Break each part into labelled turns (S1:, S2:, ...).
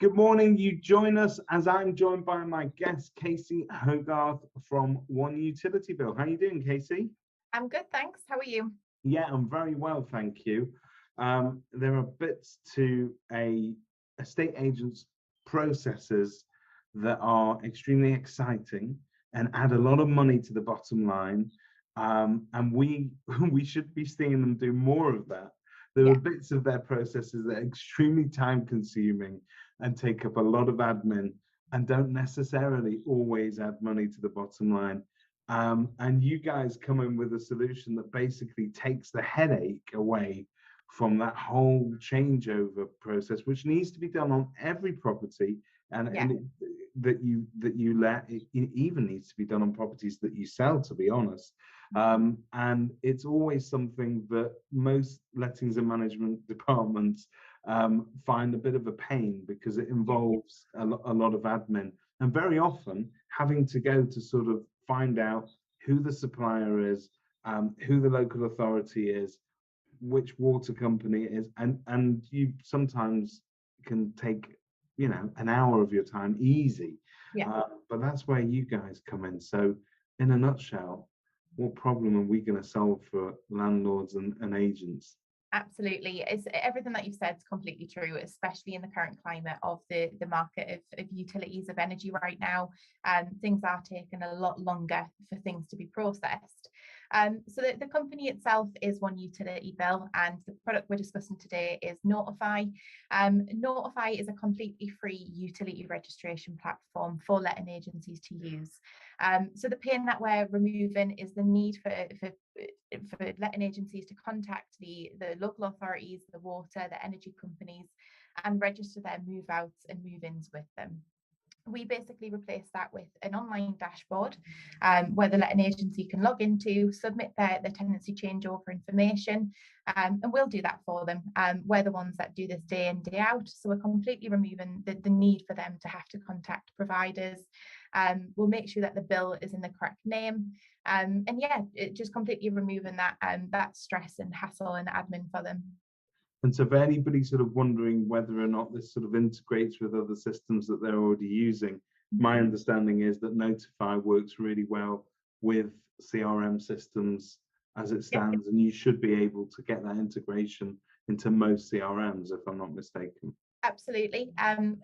S1: Good morning. You join us as I'm joined by my guest, Casey Hogarth from One Utility Bill. How are you doing, Casey?
S2: I'm good, thanks. How are you?
S1: Yeah, I'm very well, thank you. There are bits to a estate agent's processes that are extremely exciting and add a lot of money to the bottom line. And we we should be seeing them do more of that. There are
S2: Yeah,
S1: bits of their processes that are extremely time consuming and take up a lot of admin and don't necessarily always add money to the bottom line. And you guys come in with a solution that basically takes the headache away from that whole changeover process, which needs to be done on every property, and
S2: yeah,
S1: that you let it even needs to be done on properties that you sell, to be honest. And it's always something that most lettings and management departments find a bit of a pain because it involves a lot of admin, and very often having to go to sort of find out who the supplier is, who the local authority is, which water company it is, and you sometimes can take an hour of your time easy.
S2: yeah.
S1: But that's where you guys come in. So in a nutshell, what problem are we going to solve for landlords and agents?
S2: Absolutely. It's everything that you've said is completely true, especially in the current climate of the market of utilities, of energy right now. Things are taking a lot longer for things to be processed. So the company itself is One Utility Bill, and the product we're discussing today is Notify. Notify is a completely free utility registration platform for letting agencies to use. So the pain that we're removing is the need for letting agencies to contact the local authorities, the water, the energy companies, and register their move outs and move ins with them. We basically replace that with an online dashboard where the letting agency can log into, submit their tenancy changeover information, and we'll do that for them. We're the ones that do this day in, day out, so we're completely removing the need for them to have to contact providers. We'll make sure that the bill is in the correct name, and yeah, it just completely removing that stress and hassle and admin for them.
S1: And so for anybody sort of wondering whether or not this sort of integrates with other systems that they're already using, my understanding is that Notify works really well with CRM systems as it stands, and you should be able to get that integration into most CRMs, if I'm not mistaken.
S2: Absolutely.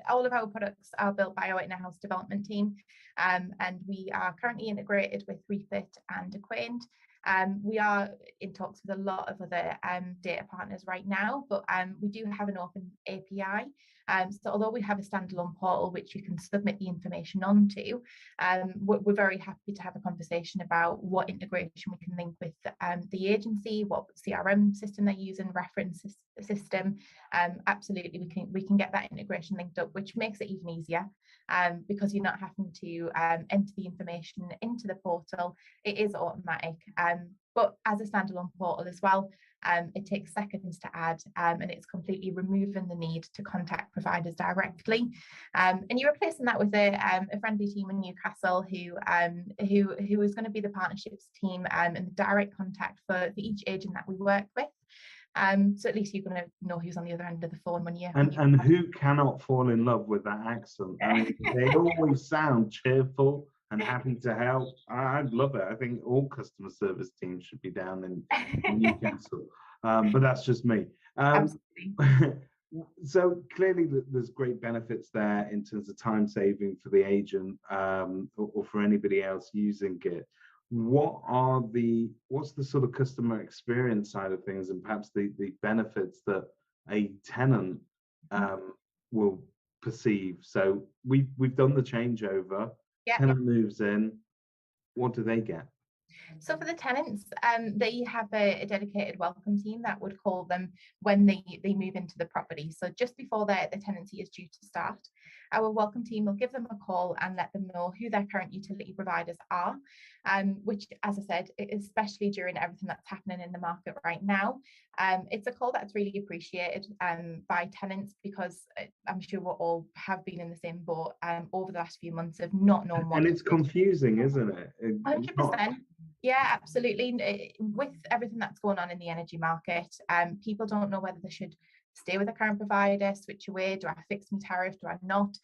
S2: All of our products are built by our in-house development team, and we are currently integrated with Refit and Acquaint. We are in talks with a lot of other data partners right now, but we do have an open API. So although we have a standalone portal which you can submit the information onto, we're very happy to have a conversation about what integration we can link with the agency, what CRM system they're using, reference system. Absolutely, we can get that integration linked up, which makes it even easier because you're not having to enter the information into the portal. It is automatic, but as a standalone portal as well, it takes seconds to add, and it's completely removing the need to contact providers directly. And you're replacing that with a friendly team in Newcastle who is going to be the partnerships team and the direct contact for each agent that we work with. So at least you're going to know who's on the other end of the phone when you
S1: and who cannot fall in love with that accent? I mean, they always sound cheerful and happy to help. I love it. I think all customer service teams should be down in Newcastle, but that's just me.
S2: Absolutely.
S1: So clearly there's great benefits there in terms of time saving for the agent or for anybody else using it. What's the sort of customer experience side of things, and perhaps the benefits that a tenant will perceive? So we've done the changeover.
S2: Yeah.
S1: Tenant moves in. What do they get?
S2: So for the tenants, they have a dedicated welcome team that would call them when they move into the property. So just before the tenancy is due to start, our welcome team will give them a call and let them know who their current utility providers are, which, as I said, especially during everything that's happening in the market right now, it's a call that's really appreciated by tenants, because I'm sure we all have been in the same boat over the last few months of not knowing what.
S1: And it's confusing, isn't it?
S2: 100%. Yeah, absolutely. With everything that's going on in the energy market, people don't know whether they should stay with the current provider, switch away, do I fix my tariff, do I not?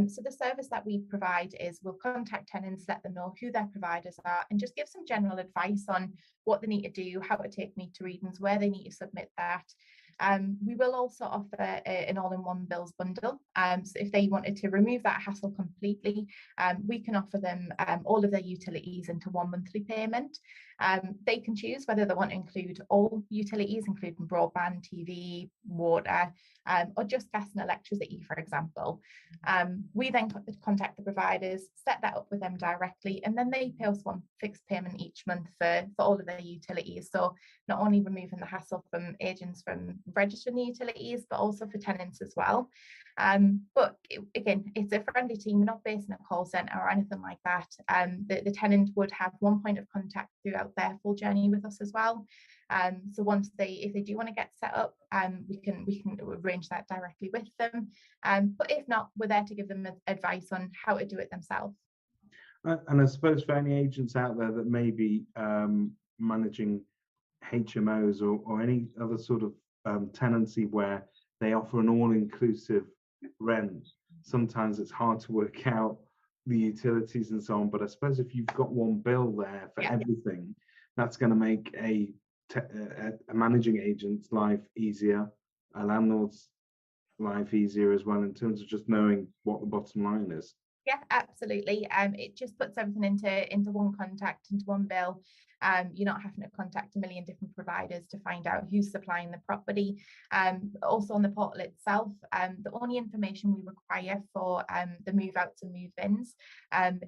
S2: So the service that we provide is we'll contact tenants, let them know who their providers are, and just give some general advice on what they need to do, how to take meter readings, where they need to submit that. We will also offer an all-in-one bills bundle. So if they wanted to remove that hassle completely, we can offer them all of their utilities into one monthly payment. They can choose whether they want to include all utilities, including broadband, TV, water, or just gas and electricity, for example. We then contact the providers, set that up with them directly, and then they pay us one fixed payment each month for all of their utilities. So not only removing the hassle from agents from registering the utilities, but also for tenants as well. But again, it's a friendly team. We're not based in a call centre or anything like that. The tenant would have one point of contact throughout their full journey with us as well. So if they do want to get set up, we can arrange that directly with them. But if not, we're there to give them advice on how to do it themselves.
S1: And I suppose for any agents out there that may be managing HMOs or any other sort of tenancy where they offer an all-inclusive rent, sometimes it's hard to work out the utilities and so on. But I suppose if you've got one bill there for everything, that's going to make a managing agent's life easier, a landlord's life easier as well, in terms of just knowing what the bottom line is.
S2: Yeah, absolutely. It just puts everything into one contact, into one bill. You're not having to contact a million different providers to find out who's supplying the property. Also on the portal itself, the only information we require for the move outs and move ins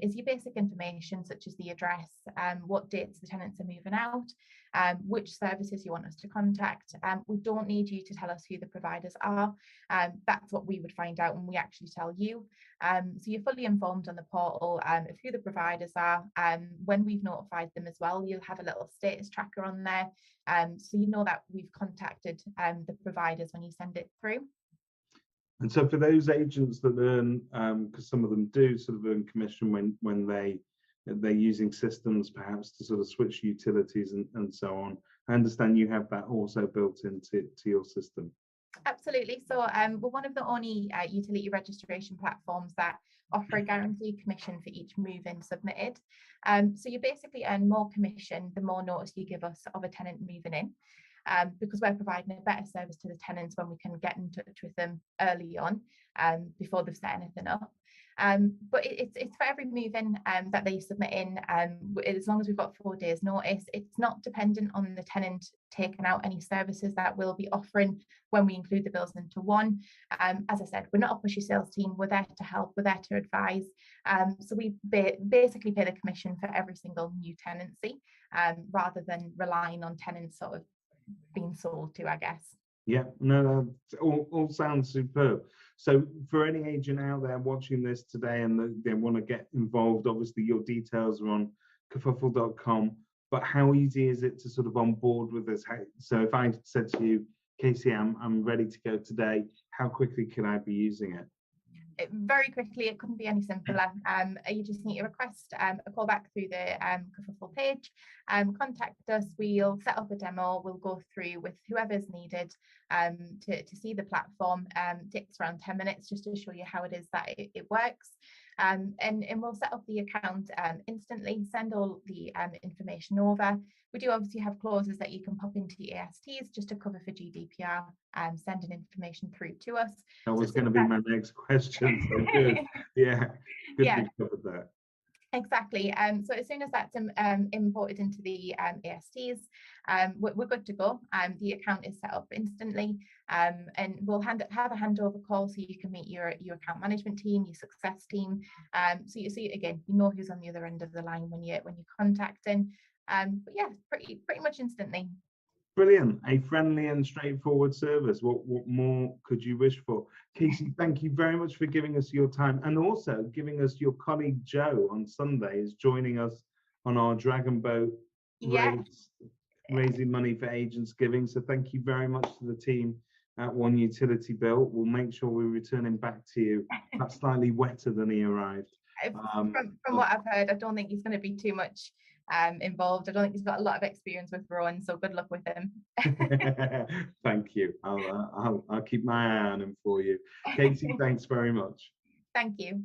S2: is your basic information, such as the address, what dates the tenants are moving out, which services you want us to contact. We don't need you to tell us who the providers are. That's what we would find out when we actually tell you. So you're fully informed on the portal of who the providers are. When we've notified them as well, you'll have a little status tracker on there, so you know that we've contacted the providers when you send it through.
S1: And so for those agents that earn, because some of them do sort of earn commission when they're using systems perhaps to sort of switch utilities and so on, I understand you have that also built into your system.
S2: Absolutely. So we're one of the only utility registration platforms that offer a guaranteed commission for each move-in submitted. So you basically earn more commission the more notice you give us of a tenant moving in, because we're providing a better service to the tenants when we can get in touch with them early on, before they've set anything up. But it's for every move-in that they submit in, as long as we've got 4 days notice. It's not dependent on the tenant taking out any services that we'll be offering when we include the bills into one. As I said, we're not a pushy sales team. We're there to help, we're there to advise. So we basically pay the commission for every single new tenancy, rather than relying on tenants sort of being sold to, I guess.
S1: Yeah, no, all sounds superb. So for any agent out there watching this today and they want to get involved, obviously your details are on kerfuffle.com, but how easy is it to sort of on board with this? So if I said to you, Casey, I'm ready to go today, how quickly can I be using it?
S2: Very quickly, it couldn't be any simpler. You just need to request a call back through the Kerfuffle page. Contact us, we'll set up a demo, we'll go through with whoever's needed to see the platform. It takes around 10 minutes just to show you how it is that it works. And we'll set up the account instantly, send all the information over. We do obviously have clauses that you can pop into ASTs just to cover for GDPR, sending information through to us.
S1: That was going to be my next question. So good. Yeah, good to cover that.
S2: Exactly. So as soon as that's imported into the ASTs, we're good to go. The account is set up instantly, and we'll have a handover call so you can meet your account management team, your success team. So you see again, you know who's on the other end of the line when you're contacting. But yeah, pretty much instantly.
S1: Brilliant. A friendly and straightforward service. What more could you wish for? Casey, thank you very much for giving us your time, and also giving us your colleague Joe on Sunday is joining us on our Dragon Boat race, raising money for Agents Giving. So thank you very much to the team at One Utility Bill. We'll make sure we return him back to you. That's slightly wetter than he arrived.
S2: From what I've heard, I don't think he's going to be too much involved. I don't think he's got a lot of experience with Rowan, so good luck with him.
S1: Thank you. I'll keep my eye on him for you. Katie, thanks very much.
S2: Thank you.